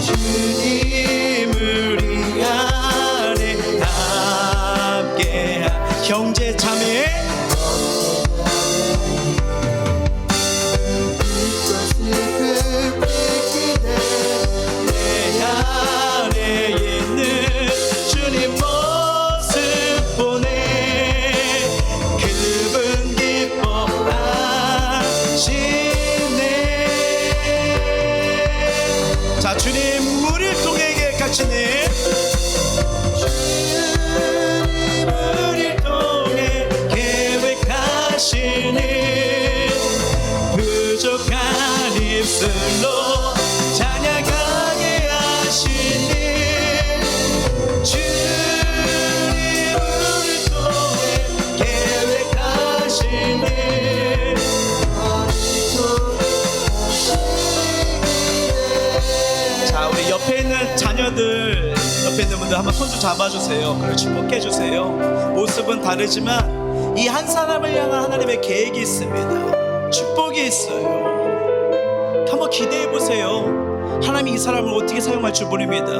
주님을 이 안에 함께한 형제 자매 내 안에 있는 주님 모습 보내 그분 기뻐하시네. 자, 주님 우리를 통해 가르치네. 우리를 통해 계획하시는 부족한 입술로 찬양하게 하시니 주님 우리를 통해 계획하시는. 자, 우리 옆에 있는 자녀들, 옆에 있는 분들 한번 손 좀 잡아주세요. 그리고 축복해 주세요. 모습은 다르지만 이 한 사람을 향한 하나님의 계획이 있습니다. 축복이 있어요. 한번 기대해 보세요. 하나님이 이 사람을 어떻게 사용할 줄 모릅니다.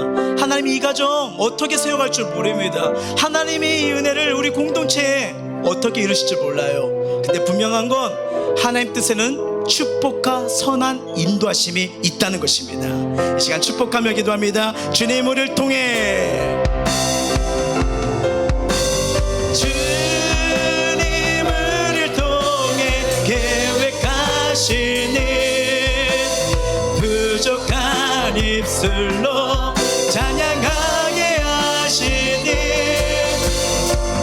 하나님이 이 가정 어떻게 사용할 줄 모릅니다. 하나님이 이 은혜를 우리 공동체에 어떻게 이루실 줄 몰라요. 근데 분명한 건 하나님 뜻에는 축복과 선한 인도하심이 있다는 것입니다. 이 시간 축복하며 기도합니다. 주님 우리를 통해 주님 우리를 통해 계획하시니 부족한 입술로 찬양하게 하시니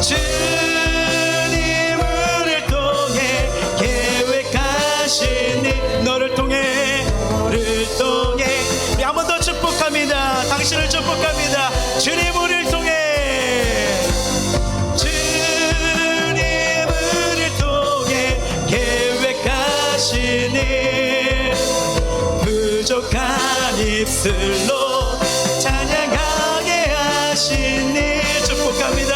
주님 우리를 통해 계획하시니 너를 통해 우리 한 번 더 축복합니다. 당신을 축복합니다. 주님 우리를 통해 주님 우리를 통해 계획하시니 부족한 입술로 찬양하게 하시니 축복합니다.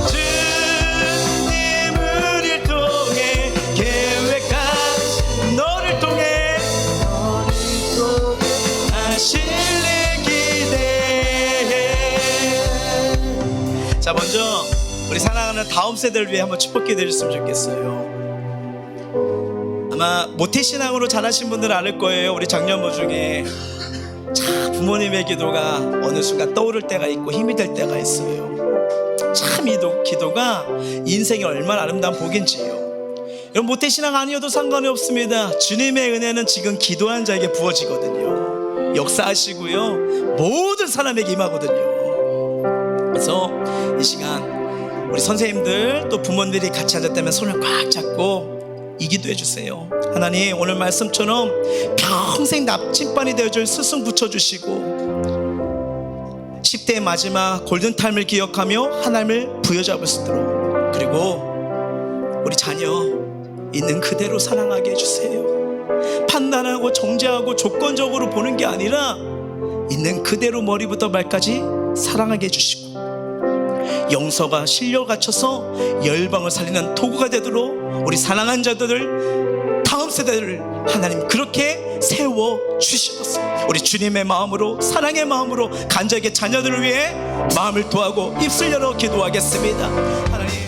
주님 우리를 통해 계획하신 너를 통해 하실래 기대해. 자, 먼저 우리 사랑하는 다음 세대를 위해 한번 축복 기도해줬으면 좋겠어요. 아마 모태신앙으로 자라신 분들은 알 거예요. 우리 장년모 중에 참 부모님의 기도가 어느 순간 떠오를 때가 있고 힘이 될 때가 있어요. 참 이 기도가 인생이 얼마나 아름다운 복인지요. 여러분 모태신앙 아니어도 상관이 없습니다. 주님의 은혜는 지금 기도한 자에게 부어지거든요. 역사하시고요 모든 사람에게 임하거든요. 그래서 이 시간 우리 선생님들 또 부모님들이 같이 앉았다면 손을 꽉 잡고 이 기도해 주세요. 하나님 오늘 말씀처럼 평생 납치반이 되어줄 스승 붙여주시고 10대의 마지막 골든타임을 기억하며 하나님을 부여잡을 수 있도록, 그리고 우리 자녀 있는 그대로 사랑하게 해주세요. 판단하고 정죄하고 조건적으로 보는 게 아니라 있는 그대로 머리부터 발까지 사랑하게 해주시고 영서가 실려 갇혀서 열방을 살리는 도구가 되도록 우리 사랑한 자들을 다음 세대를 하나님 그렇게 세워 주시옵소서. 우리 주님의 마음으로 사랑의 마음으로 간절하게 자녀들을 위해 마음을 토하고 입술 열어 기도하겠습니다. 하나님